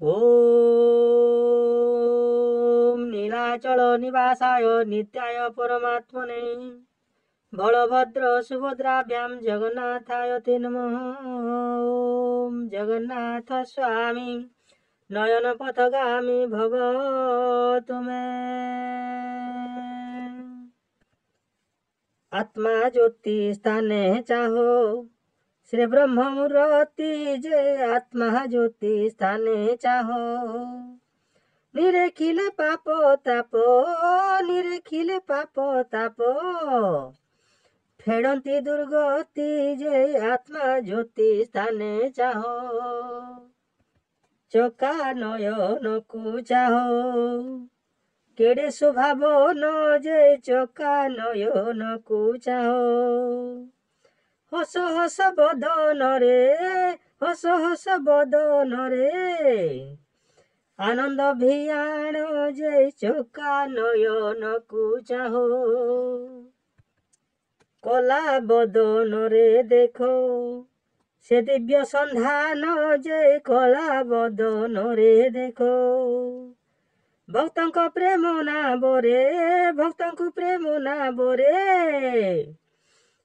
ओम नीलाचल निवासाय नित्याय परमात्मने बलभद्र सुभद्राभ्यां जगन्नाथाय ते नमः। ओम जगन्नाथ स्वामी नयन पथगामी भव तुमे। आत्मा ज्योति स्थाने चाहो श्री ब्रह्म मूर्ति जय। आत्मा ज्योति स्थाने चाहो निरेखिले पाप ताप निरेखिले पाप ताप फेडंती दुर्गति जय। आत्मा ज्योति स्थाने चाहो चका नयन को चाहो केड़े स्वभावन जय। चका नयन को चाहो हस हस बदन रे हस हस बदन रे आनंद भियाण जय। चका नयन को चाहो कला बदन रे देखो से दिव्य संधान जय। कला बदन रे देखो भक्तों को प्रेम ना बोरे भक्तों को प्रेम ना बोरे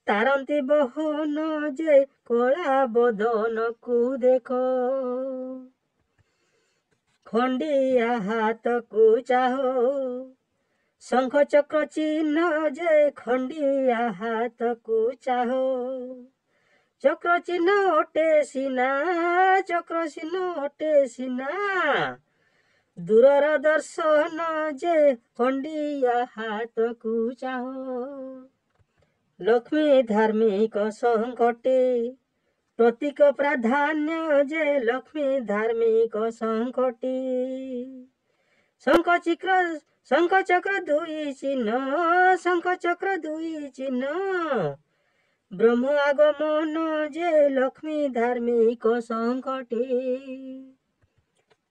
तारंती बहन जय। कला बदन को देखो खंडिया हाथ को चाहो शंख चक्र चिन्ह जय। खंडिया हाथ को चाहो चक्र चिन्ह ओटे सिना चक्र चिन्ह ओटे सिना दूरर दर्शन जय। खंडिया हाथ को चाहो लक्ष्मी धार्मिक संकटे प्रतीक प्राधान्य जय। लक्ष्मी धार्मिक संकटे शंख चक्र दुई चिन्ह शंख चक्र दुई चिन्ह ब्रह्म आगमन जय। लक्ष्मी धार्मिक संकटे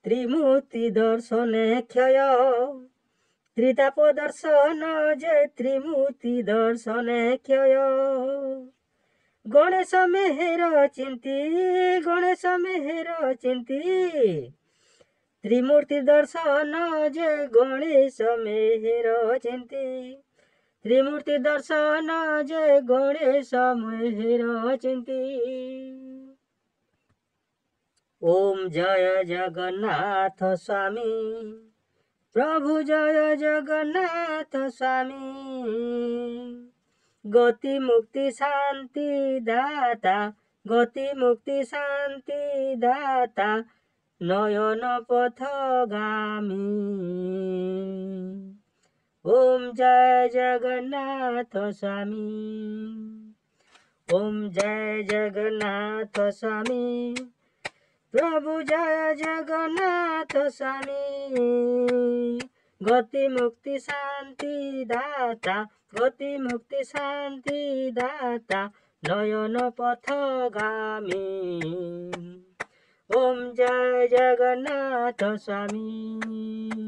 त्रिमूर्ति दर्शन क्षय त्रिताप दर्शन जय। त्रिमूर्ति दर्शन क्षय गणेश मेहर चिंती गणेश मेहर चिंती त्रिमूर्ति दर्शन जय। गणेश मेहर चिंती त्रिमूर्ति दर्शन जय। गणेश मेहर चिंती। ओम जय जगन्नाथ स्वामी प्रभु जय जगन्नाथ स्वामी गति मुक्ति शांति दाता गति मुक्ति शांति दाता नयन पथगामी। ओम जय जगन्नाथ स्वामी ओम जय जगन्नाथ स्वामी प्रभु जय जगन्नाथ स्वामी गति मुक्ति शांति दाता गति मुक्ति शांति दाता नयन पथगामी। ओम जय जगन्नाथ स्वामी।